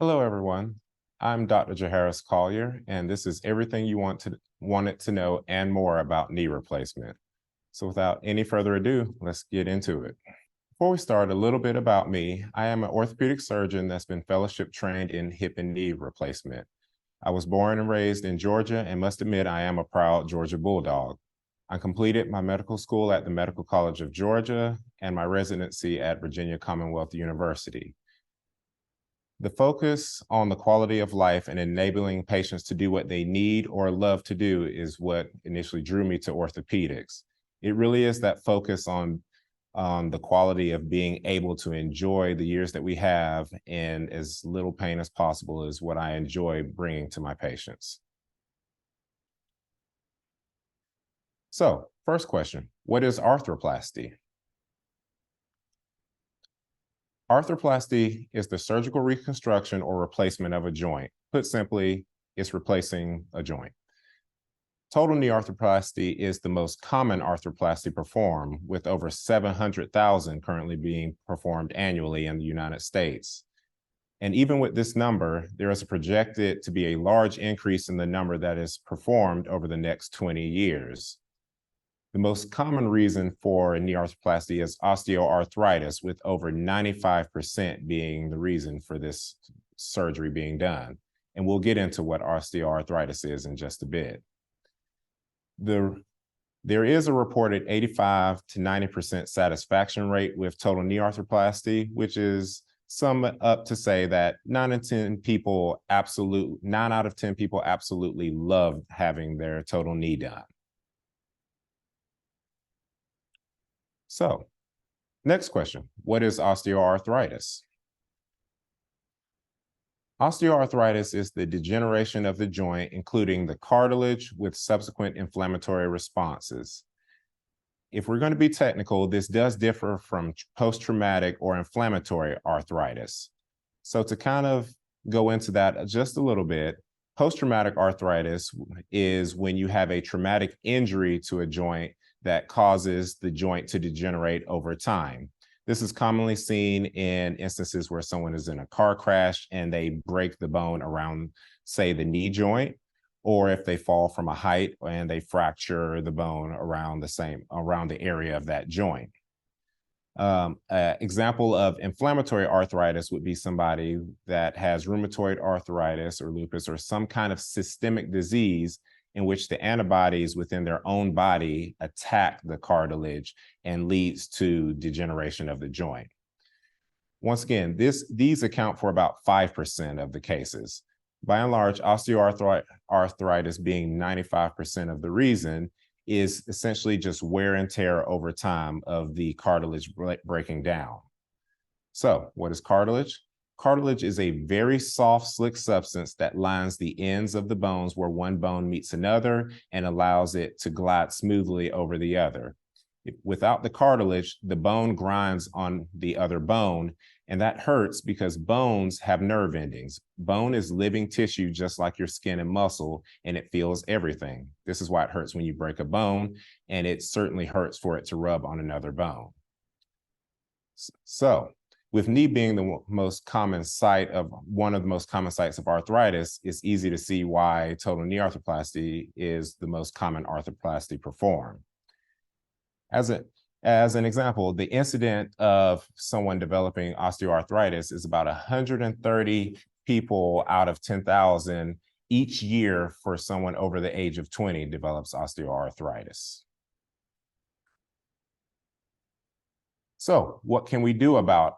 Hello, everyone. I'm Dr. Jaharris Collier, and this is everything you wanted to know and more about knee replacement. So without any further ado, let's get into it. Before we start, a little bit about me. I am an orthopedic surgeon that's been fellowship trained in hip and knee replacement. I was born and raised in Georgia and must admit I am a proud Georgia Bulldog. I completed my medical school at the Medical College of Georgia and my residency at Virginia Commonwealth University. The focus on the quality of life and enabling patients to do what they need or love to do is what initially drew me to orthopedics. It really is that focus on the quality of being able to enjoy the years that we have and as little pain as possible is what I enjoy bringing to my patients. So, first question, what is arthroplasty? Arthroplasty is the surgical reconstruction or replacement of a joint. Put simply, it's replacing a joint. Total knee arthroplasty is the most common arthroplasty performed, with over 700,000 currently being performed annually in the United States. And even with this number, there is projected to be a large increase in the number that is performed over the next 20 years. The most common reason for knee arthroplasty is osteoarthritis, with over 95% being the reason for this surgery being done. And we'll get into what osteoarthritis is in just a bit. There is a reported 85 to 90% satisfaction rate with total knee arthroplasty, which is sum up to say that 9 out of 10 people absolutely love having their total knee done. So, next question, what is osteoarthritis? Osteoarthritis is the degeneration of the joint, including the cartilage with subsequent inflammatory responses. If we're going to be technical, this does differ from post-traumatic or inflammatory arthritis. So to kind of go into that just a little bit, post-traumatic arthritis is when you have a traumatic injury to a joint that causes the joint to degenerate over time. This is commonly seen in instances where someone is in a car crash and they break the bone around, say, the knee joint, or if they fall from a height and they fracture the bone around the area of that joint. Example of inflammatory arthritis would be somebody that has rheumatoid arthritis or lupus or some kind of systemic disease in which the antibodies within their own body attack the cartilage and leads to degeneration of the joint. Once again, these account for about 5% of the cases. By and large, osteoarthritis being 95% of the reason is essentially just wear and tear over time of the cartilage breaking down. So what is cartilage? Cartilage is a very soft, slick substance that lines the ends of the bones where one bone meets another and allows it to glide smoothly over the other. Without the cartilage, the bone grinds on the other bone, and that hurts because bones have nerve endings. Bone is living tissue just like your skin and muscle, and it feels everything. This is why it hurts when you break a bone, and it certainly hurts for it to rub on another bone. So, with knee being the most common site of one of the most common sites of arthritis, it's easy to see why total knee arthroplasty is the most common arthroplasty performed. As an example, the incidence of someone developing osteoarthritis is about 130 people out of 10,000 each year for someone over the age of 20 develops osteoarthritis. So what can we do about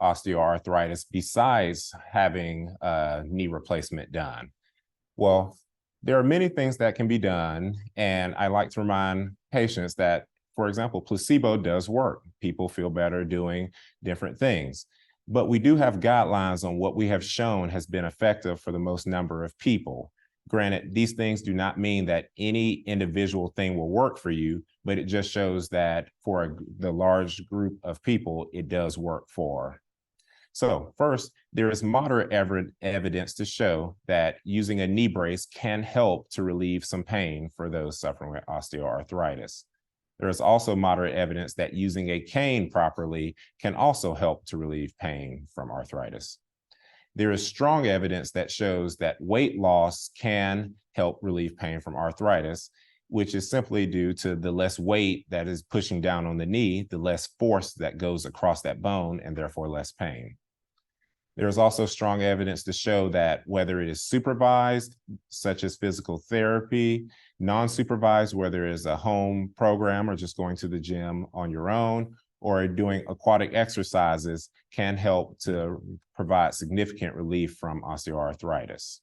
osteoarthritis besides having a knee replacement done? Well, there are many things that can be done, and I like to remind patients that, for example, placebo does work. People feel better doing different things. But we do have guidelines on what we have shown has been effective for the most number of people. Granted, these things do not mean that any individual thing will work for you, but it just shows that for the large group of people, it does work for. So first, there is moderate evidence to show that using a knee brace can help to relieve some pain for those suffering with osteoarthritis. There is also moderate evidence that using a cane properly can also help to relieve pain from arthritis. There is strong evidence that shows that weight loss can help relieve pain from arthritis, which is simply due to the less weight that is pushing down on the knee, the less force that goes across that bone, and therefore less pain. There is also strong evidence to show that whether it is supervised, such as physical therapy, non-supervised, whether it is a home program or just going to the gym on your own, or doing aquatic exercises, can help to provide significant relief from osteoarthritis.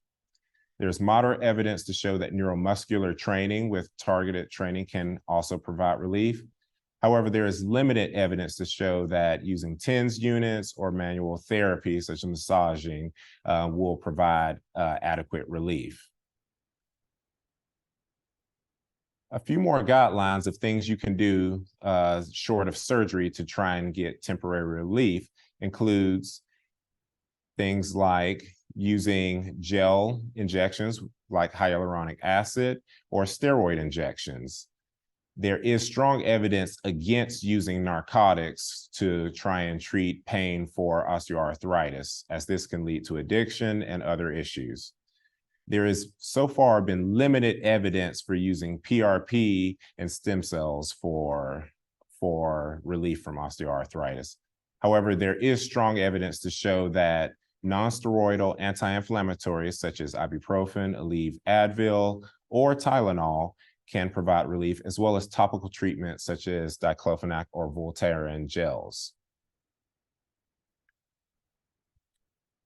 There's moderate evidence to show that neuromuscular training with targeted training can also provide relief. However, there is limited evidence to show that using TENS units or manual therapy, such as massaging, will provide adequate relief. A few more guidelines of things you can do short of surgery to try and get temporary relief includes things like using gel injections like hyaluronic acid or steroid injections. There is strong evidence against using narcotics to try and treat pain for osteoarthritis, as this can lead to addiction and other issues. There has so far been limited evidence for using PRP and stem cells for relief from osteoarthritis. However, there is strong evidence to show that non-steroidal anti-inflammatories such as ibuprofen, Aleve, Advil, or Tylenol can provide relief, as well as topical treatments such as diclofenac or Voltaren gels.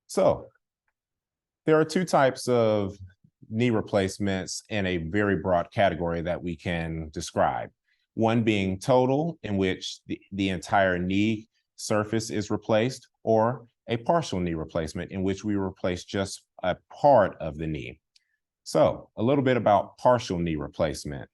So, there are two types of knee replacements in a very broad category that we can describe. One being total, in which the entire knee surface is replaced, or a partial knee replacement, in which we replace just a part of the knee. So, a little bit about partial knee replacement.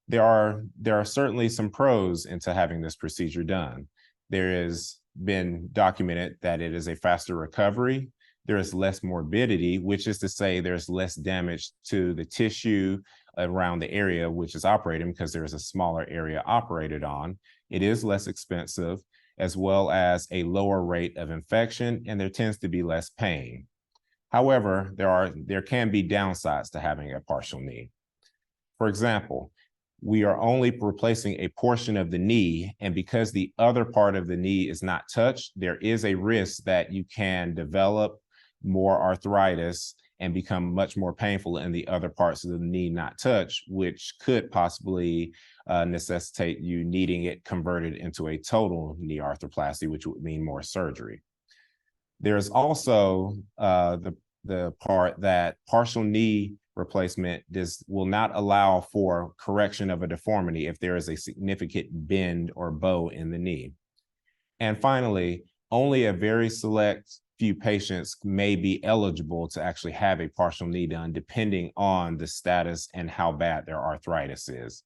There are certainly some pros into having this procedure done. There has been documented that it is a faster recovery. There is less morbidity, which is to say there's less damage to the tissue around the area which is operating, because there is a smaller area operated on. It is less expensive, as well as a lower rate of infection, and there tends to be less pain. However, there can be downsides to having a partial knee. For example, we are only replacing a portion of the knee, and because the other part of the knee is not touched, there is a risk that you can develop more arthritis and become much more painful in the other parts of the knee not touched, which could possibly necessitate you needing it converted into a total knee arthroplasty, which would mean more surgery. There's also the part that partial knee replacement will not allow for correction of a deformity if there is a significant bend or bow in the knee. And finally, only a very select few patients may be eligible to actually have a partial knee done, depending on the status and how bad their arthritis is.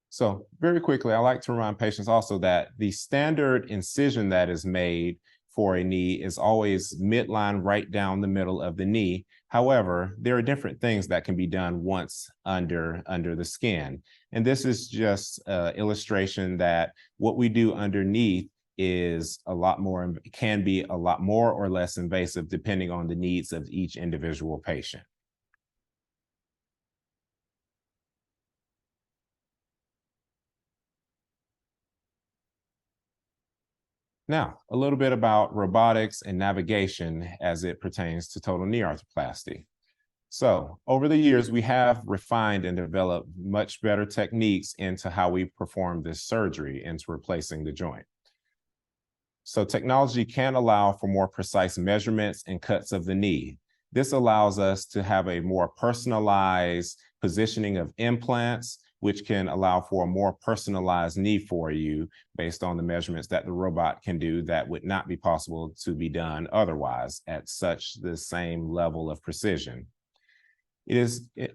So very quickly, I like to remind patients also that the standard incision that is made for a knee is always midline right down the middle of the knee. However, there are different things that can be done once under the skin. And this is just an illustration that what we do underneath is can be a lot more or less invasive depending on the needs of each individual patient. Now, a little bit about robotics and navigation as it pertains to total knee arthroplasty. So, over the years, we have refined and developed much better techniques into how we perform this surgery into replacing the joint. So, technology can allow for more precise measurements and cuts of the knee. This allows us to have a more personalized positioning of implants, which can allow for a more personalized knee for you based on the measurements that the robot can do that would not be possible to be done otherwise at the same level of precision.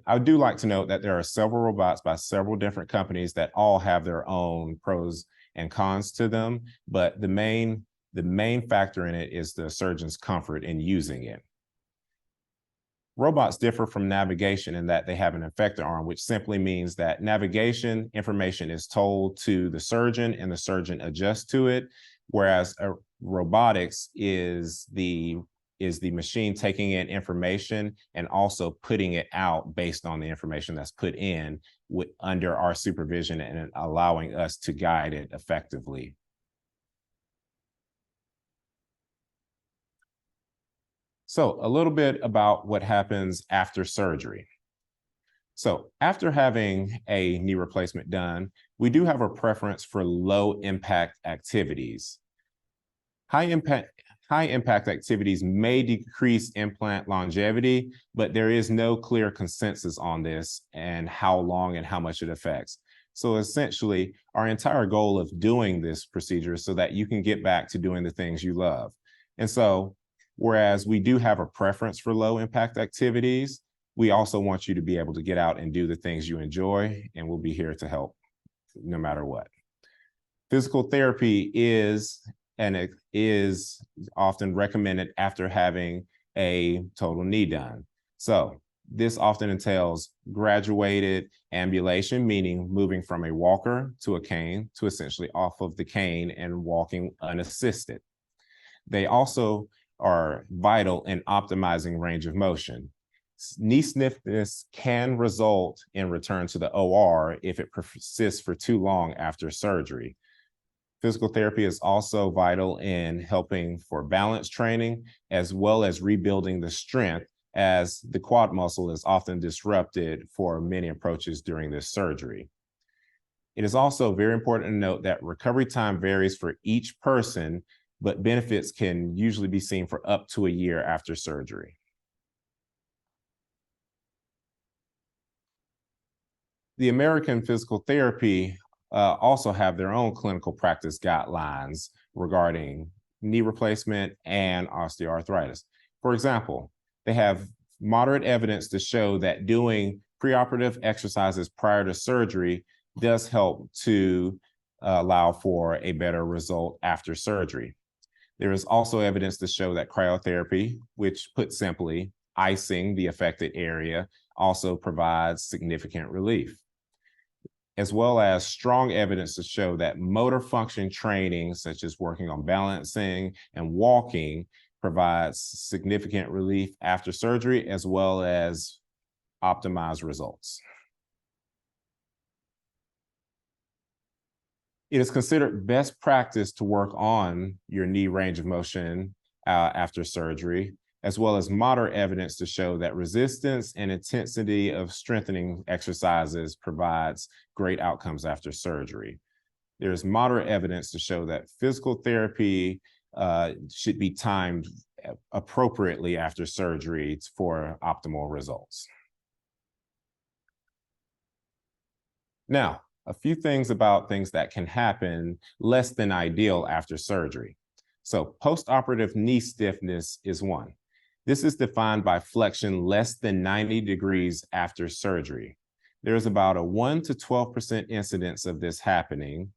I do like to note that there are several robots by several different companies that all have their own pros and cons to them, but the main factor in it is the surgeon's comfort in using it. Robots differ from navigation in that they have an effector arm, which simply means that navigation information is told to the surgeon and the surgeon adjusts to it. whereas robotics is the machine taking in information and also putting it out based on the information that's put in under our supervision and allowing us to guide it effectively. So a little bit about what happens after surgery. So after having a knee replacement done, we do have a preference for low impact activities. High impact activities may decrease implant longevity, but there is no clear consensus on this and how long and how much it affects. So essentially, our entire goal of doing this procedure is so that you can get back to doing the things you love. And so, whereas we do have a preference for low impact activities, we also want you to be able to get out and do the things you enjoy, and we'll be here to help no matter what. Physical therapy is often recommended after having a total knee done. So this often entails graduated ambulation, meaning moving from a walker to a cane to essentially off of the cane and walking unassisted. They also are vital in optimizing range of motion. Knee stiffness can result in return to the OR if it persists for too long after surgery. Physical therapy is also vital in helping for balance training, as well as rebuilding the strength, as the quad muscle is often disrupted for many approaches during this surgery. It is also very important to note that recovery time varies for each person, but benefits can usually be seen for up to a year after surgery. The American Physical Therapy also have their own clinical practice guidelines regarding knee replacement and osteoarthritis. For example, they have moderate evidence to show that doing preoperative exercises prior to surgery does help to allow for a better result after surgery. There is also evidence to show that cryotherapy, which put simply, icing the affected area, also provides significant relief, as well as strong evidence to show that motor function training, such as working on balancing and walking, provides significant relief after surgery, as well as optimized results. It is considered best practice to work on your knee range of motion after surgery, as well as moderate evidence to show that resistance and intensity of strengthening exercises provides great outcomes after surgery. There's moderate evidence to show that physical therapy should be timed appropriately after surgery for optimal results. Now, a few things about things that can happen less than ideal after surgery. So post-operative knee stiffness is one. This is defined by flexion less than 90 degrees after surgery. There's about a 1 to 12% incidence of this happening,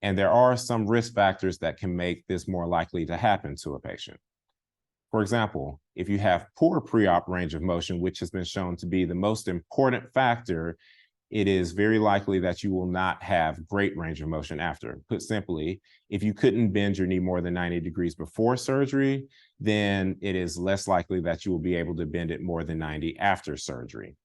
and there are some risk factors that can make this more likely to happen to a patient. For example, if you have poor pre-op range of motion, which has been shown to be the most important factor, it is very likely that you will not have great range of motion after. Put simply, if you couldn't bend your knee more than 90 degrees before surgery, then it is less likely that you will be able to bend it more than 90 after surgery.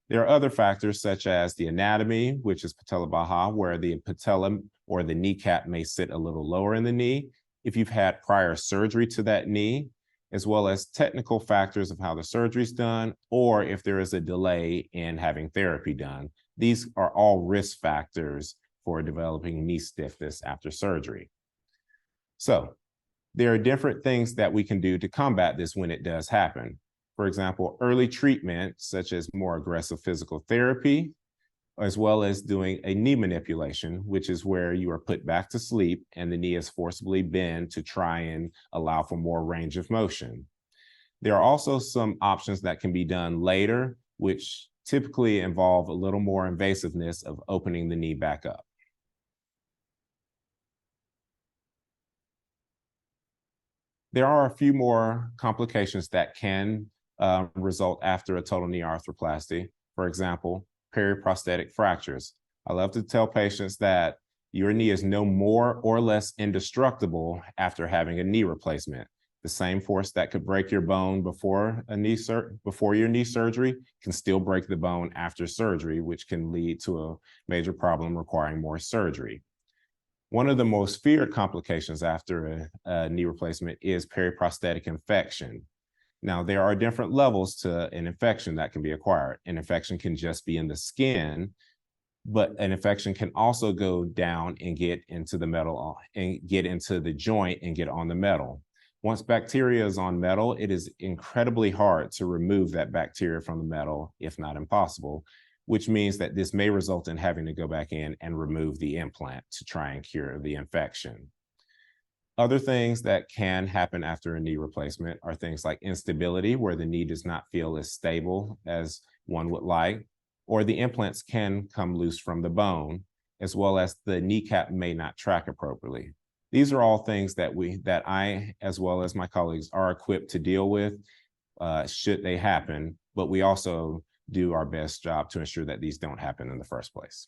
There are other factors such as the anatomy, which is patella baja, where the patella or the kneecap may sit a little lower in the knee. If you've had prior surgery to that knee, as well as technical factors of how the surgery is done, or if there is a delay in having therapy done. These are all risk factors for developing knee stiffness after surgery. So there are different things that we can do to combat this when it does happen. For example, early treatment, such as more aggressive physical therapy, as well as doing a knee manipulation, which is where you are put back to sleep and the knee is forcibly bent to try and allow for more range of motion. There are also some options that can be done later, which typically involve a little more invasiveness of opening the knee back up. There are a few more complications that can result after a total knee arthroplasty. For example, periprosthetic fractures. I love to tell patients that Your knee is no more or less indestructible after having a knee replacement. The same force that could break your bone before your knee surgery can still break the bone after surgery, which can lead to a major problem requiring more surgery. One of the most feared complications after a knee replacement is periprosthetic infection. Now, there are different levels to an infection that can be acquired. An infection can just be in the skin, but an infection can also go down and get into the metal and get into the joint and get on the metal. Once bacteria is on metal, it is incredibly hard to remove that bacteria from the metal, if not impossible, which means that this may result in having to go back in and remove the implant to try and cure the infection. Other things that can happen after a knee replacement are things like instability, where the knee does not feel as stable as one would like, or the implants can come loose from the bone, as well as the kneecap may not track appropriately. These are all things that I, as well as my colleagues, are equipped to deal with should they happen, but we also do our best job to ensure that these don't happen in the first place.